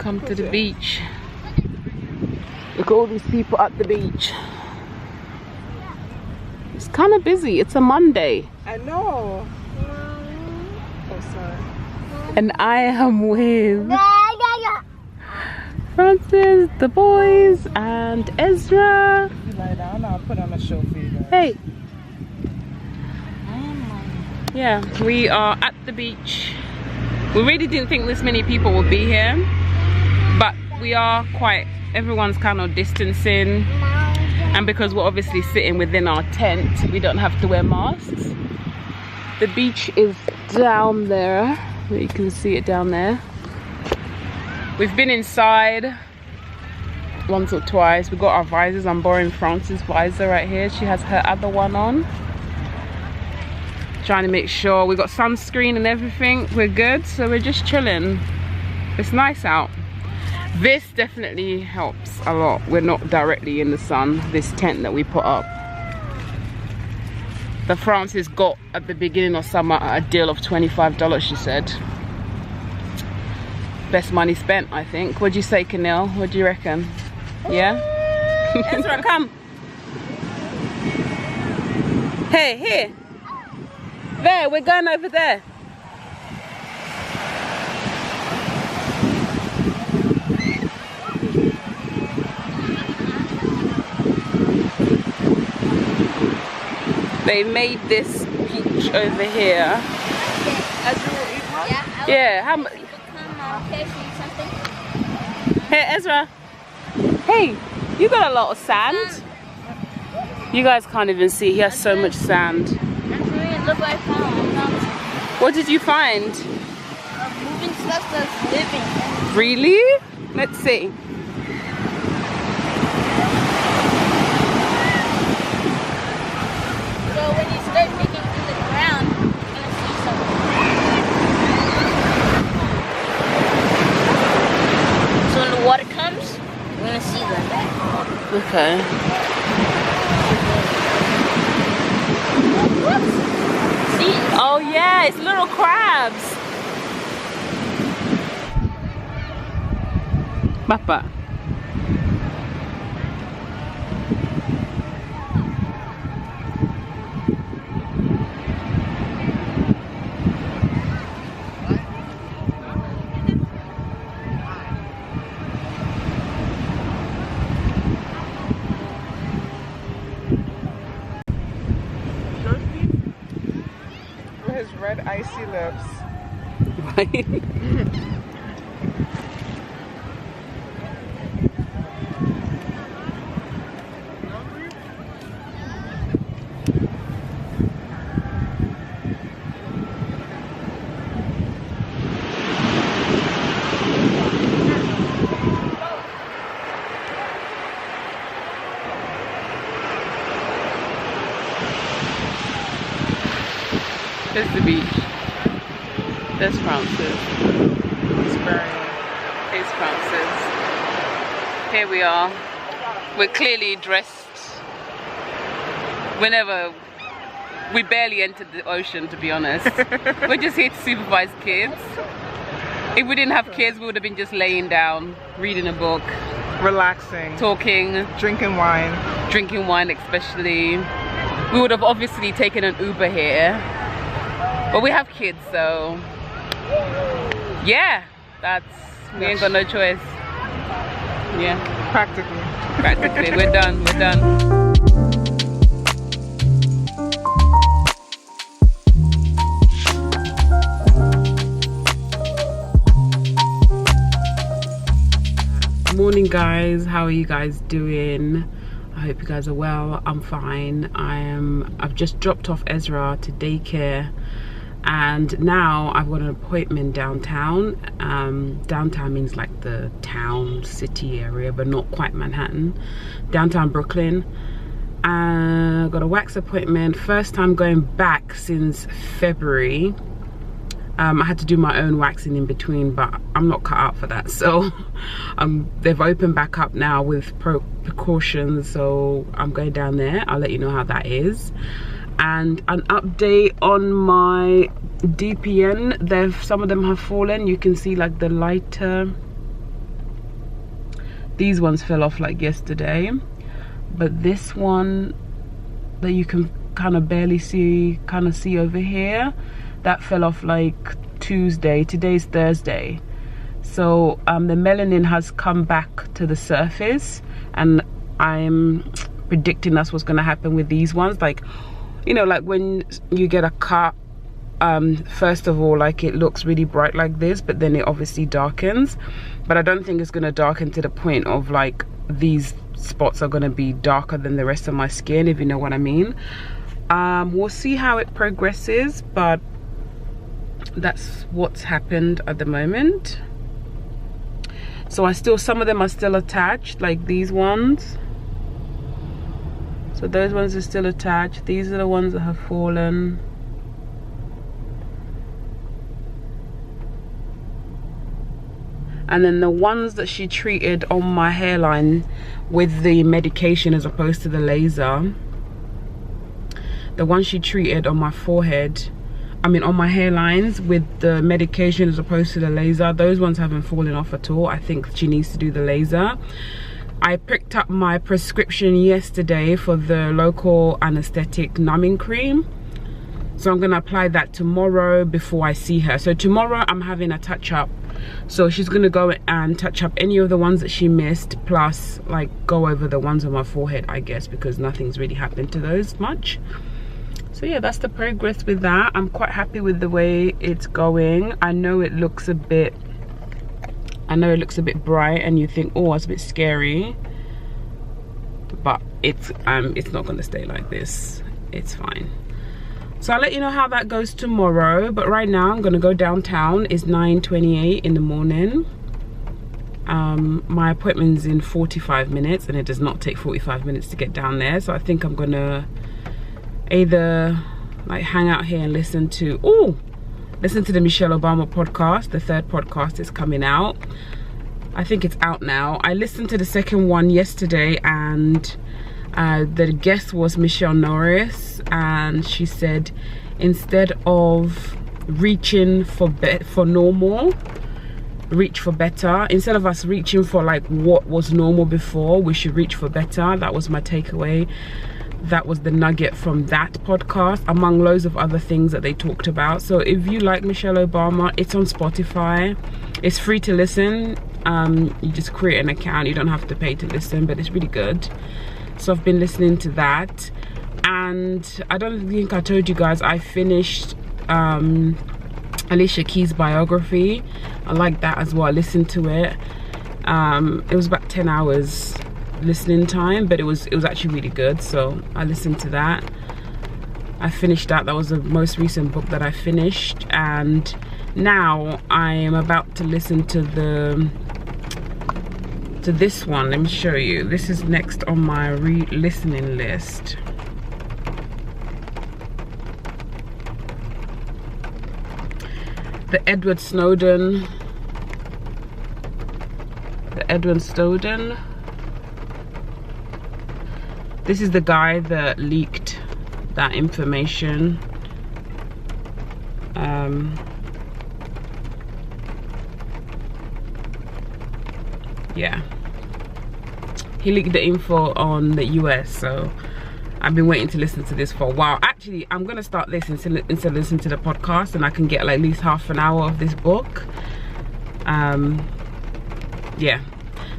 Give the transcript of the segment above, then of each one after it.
Come to the beach. Look at all these people at the beach. It's kind of busy. It's a Monday. I know. Oh, sorry. And I am with Francis, the boys, and Ezra. You lie down, I'll put on a show for you guys. Hey. Yeah, we are at the beach. We really didn't think this many people would be here, but we are quite, everyone's kind of distancing, and because we're obviously sitting within our tent, we don't have to wear masks. The beach is down there. You can see it down there. We've been inside once or twice. We got our visors. I'm borrowing Francis' visor right here. She has her other one on. Trying to make sure we got sunscreen and everything. We're good, so we're just chilling. It's nice out. This definitely helps a lot. We're not directly in the sun. This tent that we put up, that Francis got at the beginning of summer at a deal of $25, she said. Best money spent, I think. What'd you say, Kanil? What do you reckon? Yeah? Ezra, come. Hey, here. There, we're going over there. They made this beach over here. Yeah, how much? Hey, Ezra. Hey, you got a lot of sand. You guys can't even see. He has so much sand. Look what I found. What did you find? Moving stuff that's living. Really? Let's see. So when you start digging in the ground, you're gonna see something. So when the water comes, you're gonna see them. Okay. Oh yeah, it's little crabs. Papa. His red icy lips. Right. There's the beach. There's Francis. Here's Francis. Here we are. We're clearly dressed. Whenever we barely entered the ocean, to be honest. We're just here to supervise kids. If we didn't have kids, we would have been just laying down, reading a book, relaxing, talking, drinking wine especially. We would have obviously taken an Uber here. But we have kids, so yeah, we ain't got no choice. Yeah, practically we're done. Morning guys, how are you guys doing? I hope you guys are well. I'm fine. I've just dropped off Ezra to daycare, and now I've got an appointment downtown. Downtown means like the town, city area, but not quite Manhattan. Downtown Brooklyn. I've got a wax appointment. First time going back since February. I had to do my own waxing in between, but I'm not cut out for that. So they've opened back up now with precautions. So I'm going down there. I'll let you know how that is. And an update on my DPN. Some of them have fallen. You can see like the lighter These ones fell off like yesterday, but this one that you can kind of barely see, over here, that fell off like Tuesday. Today's Thursday. So the melanin has come back to the surface, and I'm predicting that's what's going to happen with these ones. Like, you know, like when you get a cut, first of all, like, it looks really bright like this, but then it obviously darkens. But I don't think it's going to darken to the point of like these spots are going to be darker than the rest of my skin, if you know what I mean. We'll see how it progresses, but that's what's happened at the moment. So some of them are still attached, like these ones. So those ones are still attached. These are the ones that have fallen. And then the ones that she treated on my hairline with the medication as opposed to the laser, the ones she treated on my forehead, I mean on my hairlines with the medication as opposed to the laser, those ones haven't fallen off at all. I think she needs to do the laser. I picked up my prescription yesterday for the local anesthetic numbing cream, so I'm gonna apply that tomorrow before I see her. So tomorrow I'm having a touch-up, so she's gonna go and touch up any of the ones that she missed, plus like go over the ones on my forehead, I guess, because nothing's really happened to those much. So yeah, that's the progress with that. I'm quite happy with the way it's going. I know it looks a bit bright, and you think, oh, it's a bit scary, but it's not going to stay like this. It's fine. So I'll let you know how that goes tomorrow, but right now I'm going to go downtown. It's 9:28 in the morning. My appointment's in 45 minutes, and it does not take 45 minutes to get down there, so I think I'm gonna either like hang out here and listen to the Michelle Obama podcast. The third podcast is coming out. I think it's out now. I listened to the second one yesterday, and the guest was Michelle Norris, and she said instead of reaching for normal, reach for better. Instead of us reaching for like what was normal before, we should reach for better. That was my takeaway. That was the nugget from that podcast, among loads of other things that they talked about. So if you like Michelle Obama, it's on Spotify. It's free to listen. You just create an account. You don't have to pay to listen, but it's really good. So I've been listening to that. And I don't think I told you guys, I finished Alicia Keys' biography. I like that as well. I listened to it. It was about 10 hours listening time, but it was actually really good, so I listened to that. I finished that. That was the most recent book that I finished, and now I am about to listen to this one. Let me show you. This is next on my listening list. The Edward Snowden. This is the guy that leaked that information. Yeah, he leaked the info on the US, so I've been waiting to listen to this for a while. Actually, I'm gonna start this instead of listening to the podcast, and I can get like at least half an hour of this book. Yeah,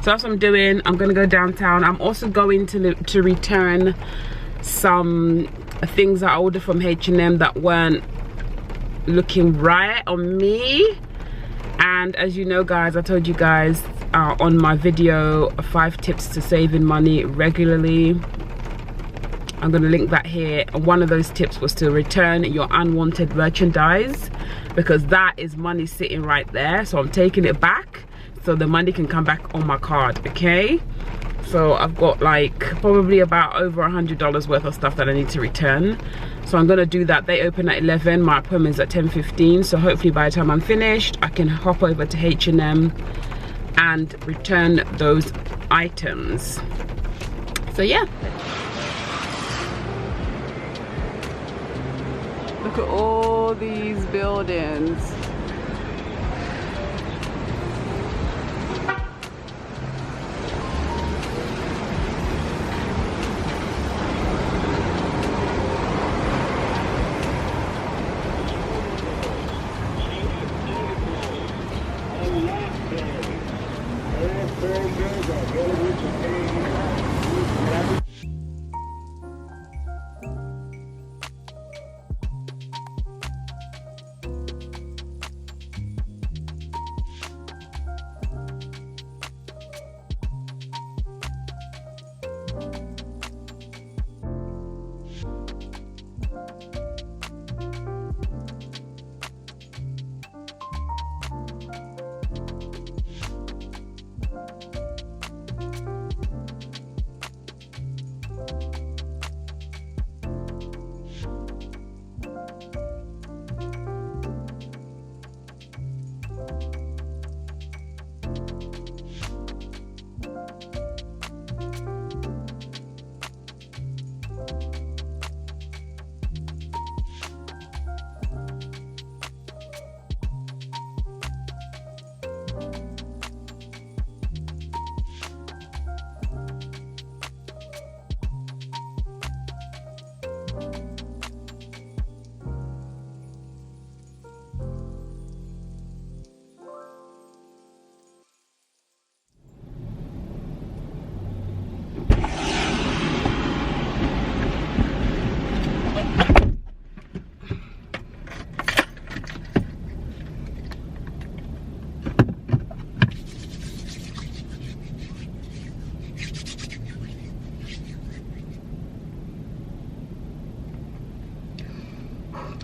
so that's what I'm doing. I'm gonna go downtown. I'm also going to return some things I ordered from H&M that weren't looking right on me. And as you know, guys, I told you guys on my video 5 tips to saving money regularly. I'm gonna link that here. One of those tips was to return your unwanted merchandise, because that is money sitting right there. So I'm taking it back so the money can come back on my card, okay? So I've got like probably about over $100 worth of stuff that I need to return. So I'm gonna do that. They open at 11, my appointment's at 10:15. So hopefully by the time I'm finished, I can hop over to H&M and return those items. So yeah. Look at all these buildings.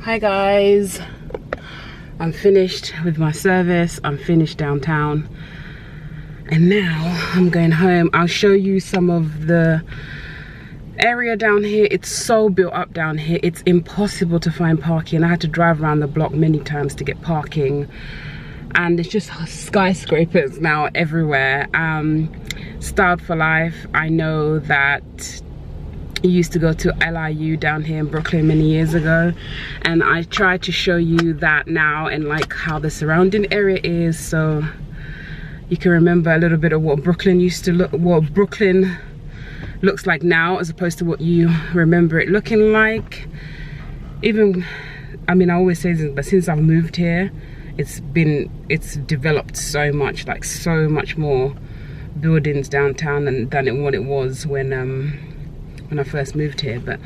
Hi guys, I'm finished with my service. I'm finished downtown and now I'm going home. I'll show you some of the area down here. It's so built up down here, it's impossible to find parking. I had to drive around the block many times to get parking, and it's just skyscrapers now everywhere. Styled for Life, I know that you used to go to LIU down here in Brooklyn many years ago, and I tried to show you that now and like how the surrounding area is, so you can remember a little bit of what Brooklyn used to look, what Brooklyn looks like now as opposed to what you remember it looking like. Even, I mean, I always say this, but since I've moved here, it's developed so much, like so much more buildings downtown than what it was when I first moved here. But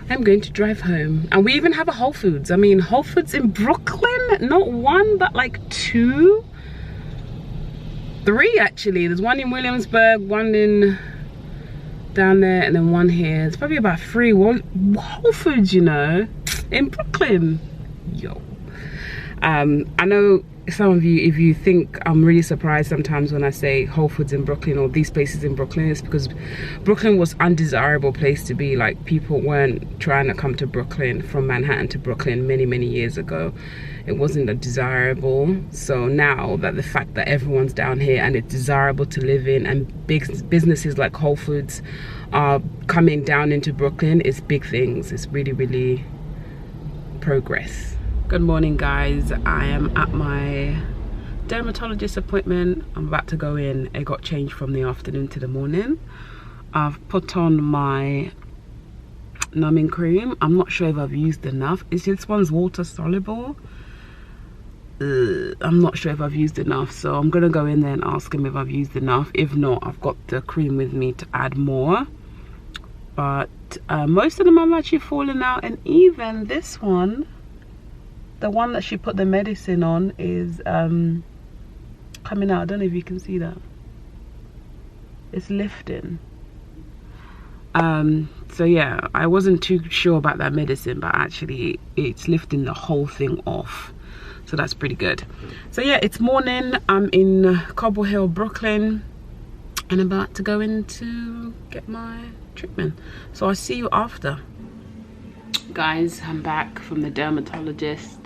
I'm going to drive home, and we even have a Whole Foods. I mean, Whole Foods in Brooklyn, not one but like three actually. There's one in Williamsburg, one in down there, and then one here. It's probably about 3 Whole Foods, you know, in Brooklyn. Yo, I know some of you, if you think I'm really surprised sometimes when I say Whole Foods in Brooklyn or these places in Brooklyn, it's because Brooklyn was an undesirable place to be. Like, people weren't trying to come to Brooklyn from Manhattan to Brooklyn many years ago. It wasn't a desirable. So now that the fact that everyone's down here and it's desirable to live in, and big businesses like Whole Foods are coming down into Brooklyn, it's big things. It's really progress. Good morning guys, I am at my dermatologist appointment. I'm about to go in. It got changed from the afternoon to the morning. I've put on my numbing cream. I'm not sure if I've used enough. This one's water soluble. I'm not sure if I've used enough, so I'm gonna go in there and ask him if I've used enough. If not, I've got the cream with me to add more. But most of them have actually fallen out, and even this one, the one that she put the medicine on, is coming out. I don't know if you can see that. It's lifting. So yeah, I wasn't too sure about that medicine, but actually it's lifting the whole thing off. So that's pretty good. So yeah, it's morning. I'm in Cobble Hill, Brooklyn, and I'm about to go in to get my treatment. So I'll see you after. Guys, I'm back from the dermatologist.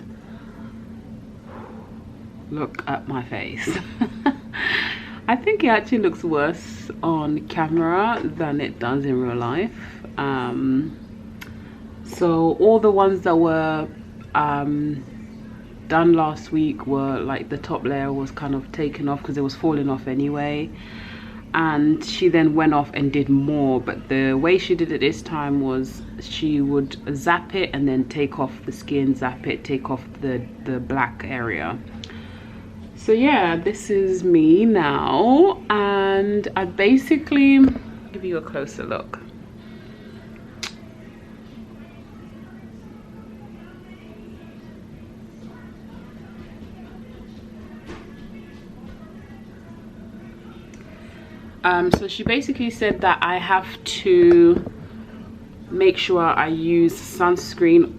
Look at my face. I think it actually looks worse on camera than it does in real life. So all the ones that were done last week were like, the top layer was kind of taken off because it was falling off anyway, and she then went off and did more. But the way she did it this time was she would zap it and then take off the skin, zap it, take off the black area. So yeah, this is me now, and I basically give you a closer look. So she basically said that I have to make sure I use sunscreen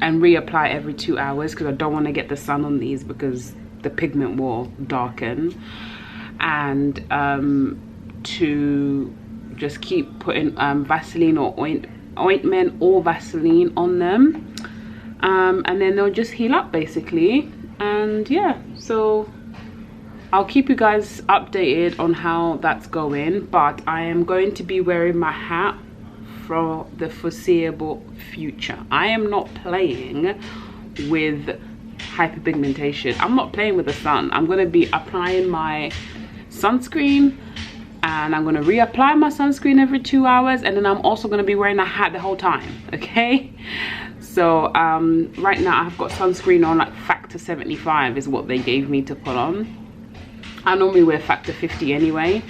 and reapply every 2 hours, because I don't want to get the sun on these because the pigment will darken, and to just keep putting Vaseline or ointment or Vaseline on them, and then they'll just heal up basically. And yeah, so I'll keep you guys updated on how that's going, but I am going to be wearing my hat for the foreseeable future. I am not playing with hyperpigmentation. I'm not playing with the sun. I'm going to be applying my sunscreen, and I'm going to reapply my sunscreen every 2 hours, and then I'm also going to be wearing a hat the whole time, okay? So right now I've got sunscreen on, like factor 75 is what they gave me to put on. I normally wear factor 50 anyway.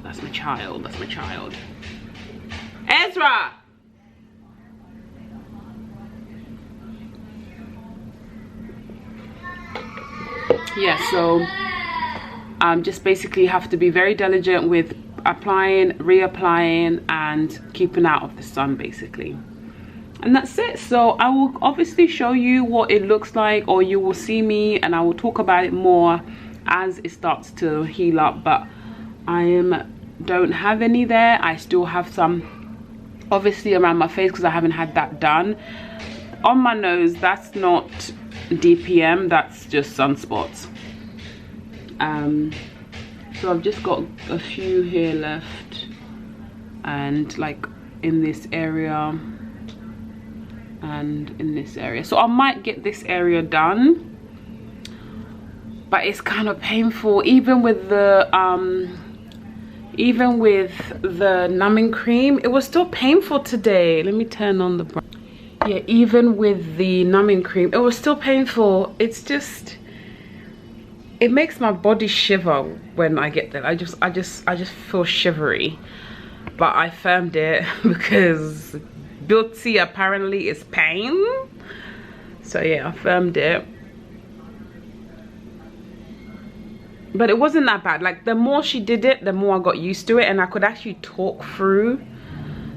That's my child, that's my child. Ezra! Yeah, so just basically have to be very diligent with applying, reapplying, and and keeping out of the sun basically. And that's it. So I will obviously show you what it looks like, or you will see me and I will talk about it more as it starts to heal up. But I don't have any there. I still have some obviously around my face because I haven't had that done. On my nose, that's not DPN, that's just sunspots. So I've just got a few here left, and like in this area and in this area. So I might get this area done, but it's kind of painful. Even with the numbing cream, it was still painful today. Let me turn on the bright. Yeah, even with the numbing cream, it was still painful. It's just, it makes my body shiver when I get there. I just feel shivery. But I filmed it because beauty apparently is pain. So yeah, I filmed it. But it wasn't that bad. Like, the more she did it, the more I got used to it, and I could actually talk through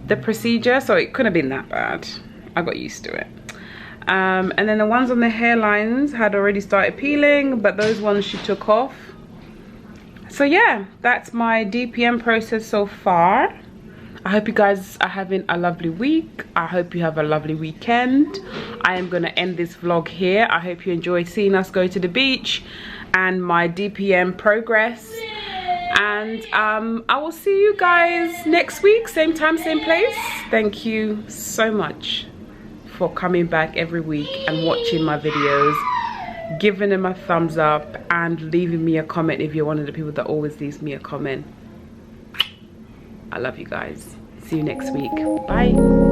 the procedure, so it couldn't have been that bad. I got used to it. And then the ones on the hairlines had already started peeling, but those ones she took off. So yeah, that's my DPN process so far. I hope you guys are having a lovely week. I hope you have a lovely weekend. I am going to end this vlog here. I hope you enjoyed seeing us go to the beach and my DPN progress. And I will see you guys next week, same time, same place. Thank you so much for coming back every week and watching my videos, giving them a thumbs up, and leaving me a comment if you're one of the people that always leaves me a comment. I love you guys. See you next week. Bye.